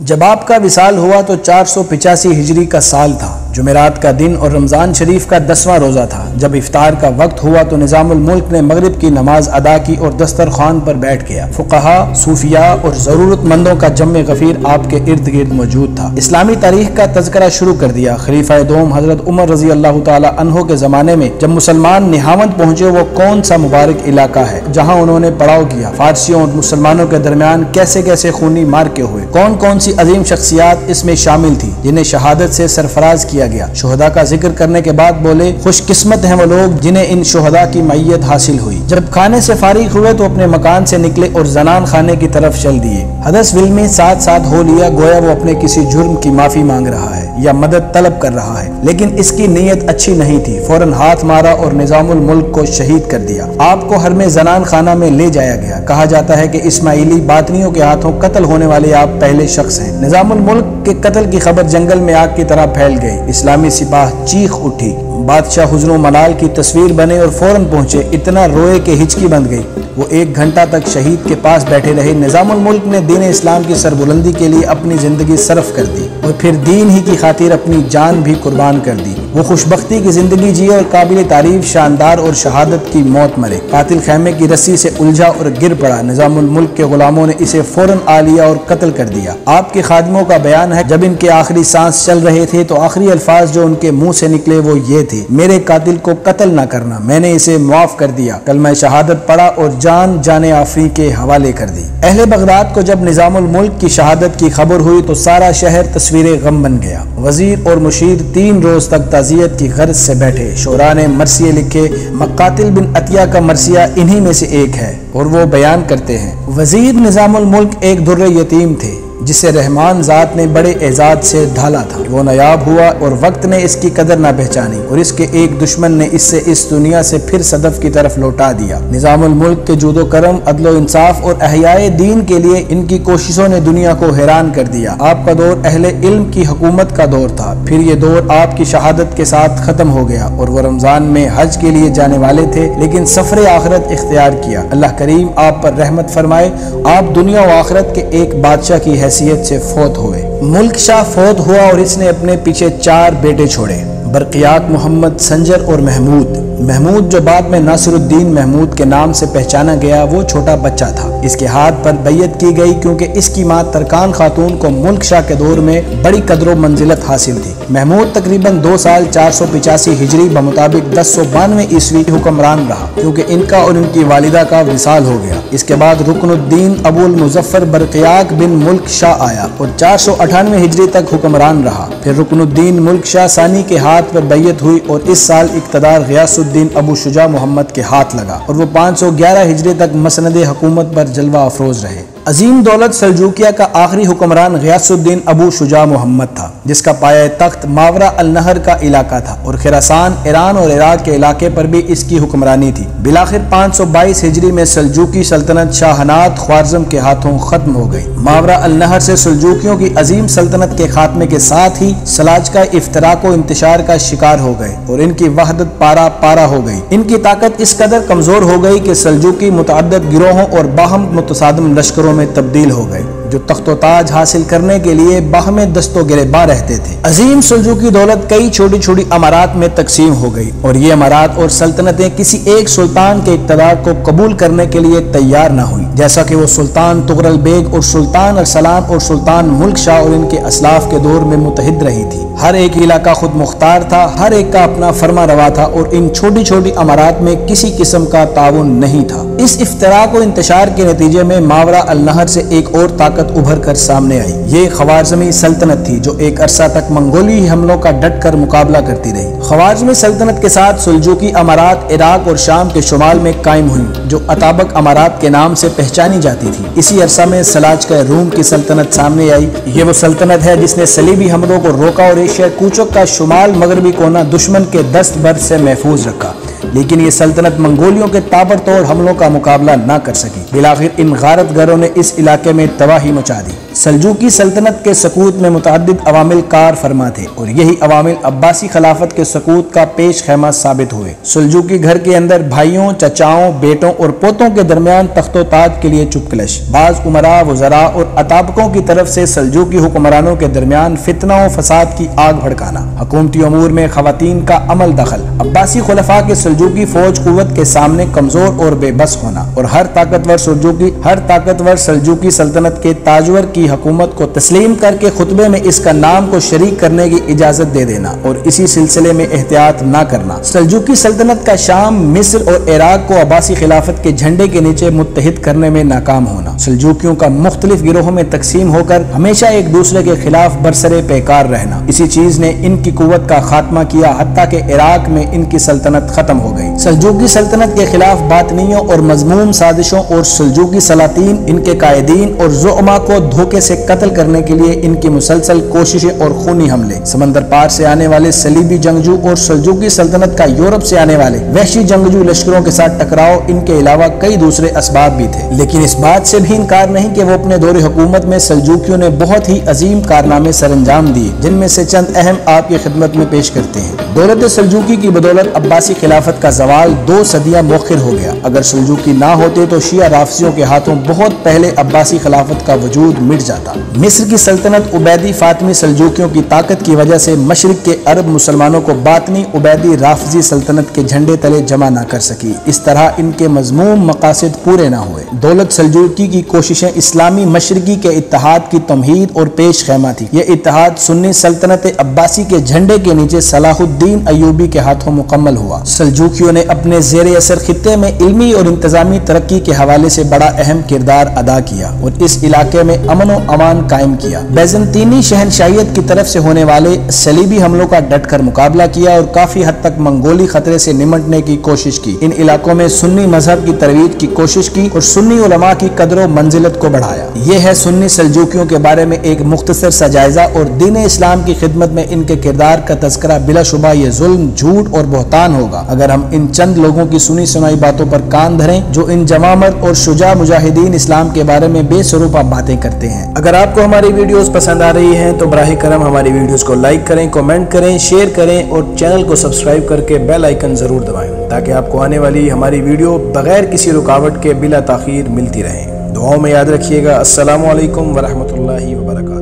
جب آپ کا وصال ہوا تو 485 ہجری کا سال تھا، جمعرات کا دن اور رمضان شریف کا 10واں روزہ تھا۔ جب افطار کا وقت ہوا تو نظام الملک نے مغرب کی نماز ادا کی اور دسترخوان پر بیٹھ گیا۔ فقہا، صوفیاء اور ضرورت مندوں کا جمع غفیر آپ کے ارد گرد موجود تھا۔ اسلامی تاریخ کا تذکرہ شروع کر دیا۔ خلیفہ دوم حضرت عمر رضی اللہ تعالی عنہ کے زمانے میں جب مسلمان نہاوند پہنچے، وہ کون سا مبارک علاقہ ہے جہاں انہوں نے پڑاؤ کیا؟ فارسیوں اور مسلمانوں کے درمیان کیسے کیسے خونی مارکے ہوئے، کون کون سی عظیم شخصیات اس میں شامل تھی جنہیں شہادت سے سرفراز کیا گیا۔ شہداء کا ذکر کرنے کے بعد بولے، خوش قسمت ہیں وہ لوگ جنہیں ان شہداء کی معیت حاصل ہوئی۔ جب کھانے سے فارغ ہوئے تو اپنے مکان سے نکلے اور زنان خانے کی طرف چل دیے۔ حدث علمی ساتھ ساتھ ہو لیا، گویا وہ اپنے کسی جرم کی معافی مانگ رہا ہے یا مدد طلب کر رہا ہے، لیکن اس کی نیت اچھی نہیں تھی۔ فوراً ہاتھ مارا اور نظام الملک کو شہید کر دیا۔ آپ کو حرم زنان خانہ میں لے جایا گیا۔ کہا جاتا ہے کہ اسماعیلی باطنیوں کے ہاتھوں قتل ہونے والے آپ پہلے شخص ہیں۔ نظام الملک کے قتل کی خبر جنگل میں آگ کی طرح پھیل گئی۔ اسلامی سپاہ چیخ اٹھی، بادشاہ حزن و ملال کی تصویر بنے اور فوراً پہنچے۔ اتنا روئے کہ ہچکی بند گئی۔ وہ 1 گھنٹہ تک شہید کے پاس بیٹھے رہے۔ نظام الملک نے دین اسلام کی سربلندی کے لیے اپنی زندگی صرف کر دی اور پھر دین ہی کی خاطر اپنی جان بھی قربان کر دی۔ وہ خوشبختی کی زندگی جیے اور قابل تعریف شاندار اور شہادت کی موت مرے۔ قاتل خیمے کی رسی سے الجھا اور گر پڑا۔ نظام الملک کے غلاموں نے اسے فوراً آ لیا اور قتل کر دیا۔ آپ کے خادموں کا بیان ہے، جب ان کے آخری سانس چل رہے تھے تو آخری الفاظ جو ان کے منہ سے نکلے وہ یہ تھے، میرے قاتل کو قتل نہ کرنا، میں نے اسے معاف کر دیا۔ کلمہ شہادت پڑھا اور جان آفری کے حوالے کر دی۔ اہل بغداد کو جب نظام الملک کی شہادت کی خبر ہوئی تو سارا شہر تصویر غم بن گیا۔ وزیر اور مشیر 3 روز تک تعزیت کی غرض سے بیٹھے۔ شعراء نے مرثیے لکھے۔ مقاتل بن عطیہ کا مرثیہ انہی میں سے ایک ہے اور وہ بیان کرتے ہیں، وزیر نظام الملک ایک در یتیم تھے جسے رحمان ذات نے بڑے اعزاز سے ڈھالا تھا۔ وہ نایاب ہوا اور وقت نے اس کی قدر نہ پہچانی اور اس کے ایک دشمن نے اس سے اس دنیا سے پھر صدف کی طرف لوٹا دیا۔ نظام الملک کے جود و کرم، عدل و انصاف اور احیاء دین کے لیے ان کی کوششوں نے دنیا کو حیران کر دیا۔ آپ کا دور اہل علم کی حکومت کا دور تھا، پھر یہ دور آپ کی شہادت کے ساتھ ختم ہو گیا اور وہ رمضان میں حج کے لیے جانے والے تھے لیکن سفر آخرت اختیار کیا۔ اللہ کریم آپ پر رحمت فرمائے۔ آپ دنیا و آخرت کے ایک بادشاہ کی حیثیت سے فوت ہوئے۔ ملک شاہ فوت ہوا اور اس نے اپنے پیچھے 4 بیٹے چھوڑے، برقیات، محمد، سنجر اور محمود۔ محمود جو بعد میں ناصر الدین محمود کے نام سے پہچانا گیا، وہ چھوٹا بچہ تھا۔ اس کے ہاتھ پر بیعت کی گئی کیونکہ اس کی ماں ترکان خاتون کو ملک شاہ کے دور میں بڑی قدر و منزلت حاصل تھی۔ محمود تقریباً 2 سال 485 ہجری بمطابق 1092 عیسوی حکمران رہا کیونکہ ان کا اور ان کی والدہ کا وصال ہو گیا۔ اس کے بعد رکن الدین ابو المظفر برقیاق بن ملک شاہ آیا اور 498 ہجری تک حکمران رہا۔ پھر رکن الدین ملک شاہ ثانی کے ہاتھ پر بیعت ہوئی اور اس سال اقتدار غیاث الدین ابو شجاع محمد کے ہاتھ لگا اور وہ 511 ہجری تک مسند حکومت پر جلوہ افروز رہے۔ عظیم دولت سلجوکیہ کا آخری حکمران غیاث الدین ابو شجاع محمد تھا جس کا پایہ تخت ماورا النہر کا علاقہ تھا اور خراسان، ایران اور عراق کے علاقے پر بھی اس کی حکمرانی تھی۔ بالآخر 522 ہجری میں سلجوکی سلطنت شاہنات خوارزم کے ہاتھوں ختم ہو گئی۔ ماورا النہر سے سلجوکیوں کی عظیم سلطنت کے خاتمے کے ساتھ ہی سلاجقہ افتراق و انتشار کا شکار ہو گئے اور ان کی وحدت پارا پارا ہو گئی۔ ان کی طاقت اس قدر کمزور ہو گئی کہ سلجوکی متعدد گروہوں اور باہم متصادم لشکروں میں تبدیل ہو گئے جو تخت و تاج حاصل کرنے کے لیے باہم دست و گریباں رہتے تھے۔ عظیم سلجوکی دولت کئی چھوٹی چھوٹی امارات میں تقسیم ہو گئی اور یہ امارات اور سلطنتیں کسی ایک سلطان کے اقتدار کو قبول کرنے کے لیے تیار نہ ہوئی، جیسا کہ وہ سلطان تغرل بیگ اور سلطان ارسلان اور سلطان ملک شاہ اور ان کے اسلاف کے دور میں متحد رہی تھی۔ ہر ایک علاقہ خود مختار تھا، ہر ایک کا اپنا فرما روا تھا اور ان چھوٹی چھوٹی امارات میں کسی قسم کا تعاون نہیں تھا۔ اس افتراق و انتشار کے نتیجے میں ماورا النہر سے ایک اور طاقت ابھر کر سامنے آئی۔ یہ خوارزمی سلطنت تھی جو ایک عرصہ تک منگولی حملوں کا ڈٹ کر مقابلہ کرتی رہی۔ خوارزمی سلطنت کے ساتھ سلجوکی امارات عراق اور شام کے شمال میں قائم ہوئیں جو اتابک امارات کے نام سے پہچانی جاتی تھی۔ اسی عرصہ میں سلاجقہ روم کی سلطنت سامنے آئی۔ یہ وہ سلطنت ہے جس نے صلیبی حملوں کو روکا اور ایشیا کوچک کا شمال مغربی کونا دشمن کے دست برد سے محفوظ رکھا، لیکن یہ سلطنت منگولیوں کے تابڑ توڑ حملوں کا مقابلہ نہ کر سکی۔ بالآخر ان غارت گروں نے اس علاقے میں تباہی مچا دی۔ سلجوقی سلطنت کے سقوط میں متعدد عوامل کار فرما تھے اور یہی عوامل عباسی خلافت کے سقوط کا پیش خیمہ ثابت ہوئے۔ سلجوقی گھر کے اندر بھائیوں، چچاؤں، بیٹوں اور پوتوں کے درمیان تخت و تاج کے لیے چپکلش، بعض عمراء، وزراء اور اطابقوں کی طرف سے سلجوقی حکمرانوں کے درمیان فتنہ و فساد کی آگ بھڑکانا، حکومتی امور میں خواتین کا عمل دخل، عباسی خلفاء کے سلجوقی فوج قوت کے سامنے کمزور اور بے بس ہونا اور ہر طاقتور سلجوقی سلطنت کے تاجور کی حکومت کو تسلیم کر کے خطبے میں اس کا نام کو شریک کرنے کی اجازت دے دینا اور اسی سلسلے میں احتیاط نہ کرنا، سلجوقی سلطنت کا شام، مصر اور عراق کو عباسی خلافت کے جھنڈے کے نیچے متحد کرنے میں ناکام ہونا، سلجوقیوں کا مختلف گروہوں میں تقسیم ہو کر ہمیشہ ایک دوسرے کے خلاف برسرے پیکار رہنا، اسی چیز نے ان کی قوت کا خاتمہ کیا حتیٰ کہ عراق میں ان کی سلطنت ختم ہو گئی۔ سلجوقی سلطنت کے خلاف باطنیوں اور مذموم سازشوں اور سلجوقی سلاطین، ان کے قائدین اور زعماء کو دھوکے سے قتل کرنے کے لیے ان کی مسلسل کوششیں اور خونی حملے، سمندر پار سے آنے والے صلیبی جنگجو اور سلجوقی سلطنت کا یورپ سے آنے والے وحشی جنگجو لشکروں کے ساتھ ٹکراؤ، ان کے علاوہ کئی دوسرے اسباب بھی تھے، لیکن اس بات سے بھی انکار نہیں کہ وہ اپنے دور حکومت میں سلجوقیوں نے بہت ہی عظیم کارنامے سر انجام دیے، جن میں سے چند اہم آپ کی خدمت میں پیش کرتے ہیں۔ دولت سلجوقی کی بدولت عباسی خلافت کا زوال 2 صدیاں مؤخر ہو گیا۔ اگر سلجوقی نہ ہوتے تو شیعہ رافضیوں کے ہاتھوں بہت پہلے عباسی خلافت کا وجود مٹ جاتا۔ مصر کی سلطنت عبیدی فاطمی سلجوقیوں کی طاقت کی وجہ سے مشرق کے عرب مسلمانوں کو باطنی عبیدی رافضی سلطنت کے جھنڈے تلے جمع نہ کر سکی، اس طرح ان کے مذموم مقاصد پورے نہ ہوئے۔ دولت سلجوقی کی کوششیں اسلامی مشرقی کے اتحاد کی تمہید اور پیش خیمہ تھی۔ یہ اتحاد سنی سلطنت عباسی کے جھنڈے کے نیچے صلاح الدین ایوبی کے ہاتھوں مکمل ہوا۔ سلجوقیوں نے اپنے زیر اثر خطے میں علمی اور انتظامی ترقی کے حوالے سے بڑا اہم کردار ادا کیا اور اس علاقے میں امن و امان قائم کیا۔ بیزنطینی شہنشاہیت کی طرف سے ہونے والے صلیبی حملوں کا ڈٹ کر مقابلہ کیا اور کافی حد تک منگولی خطرے سے نمٹنے کی کوشش کی۔ ان علاقوں میں سنی مذہب کی ترویج کی کوشش کی اور سنی علماء کی قدر و منزلت کو بڑھایا۔ یہ ہے سنی سلجوقیوں کے بارے میں ایک مختصر سا جائزہ اور دین اسلام کی خدمت میں ان کے کردار کا تذکرہ بلا شبہ یہ ظلم، جھوٹ اور بہتان ہوگا اگر ہم ان چند لوگوں کی سنی سنائی باتوں پر کان دھریں جو ان جوامر اور شجاع مجاہدین اسلام کے بارے میں بے سروپا باتیں کرتے ہیں۔ اگر آپ کو ہماری ویڈیوز پسند آ رہی ہیں تو براہ کرم ہماری ویڈیوز کو لائک کریں، کمنٹ کریں، شیئر کریں اور چینل کو سبسکرائب کر کے بیل آئیکن ضرور دبائیں تاکہ آپ کو آنے والی ہماری ویڈیو بغیر کسی رکاوٹ کے بلا تاخیر ملتی رہیں۔ دعاؤں میں یاد رکھیے گا۔ السلام علیکم ورحمۃ اللہ وبرکاتہ۔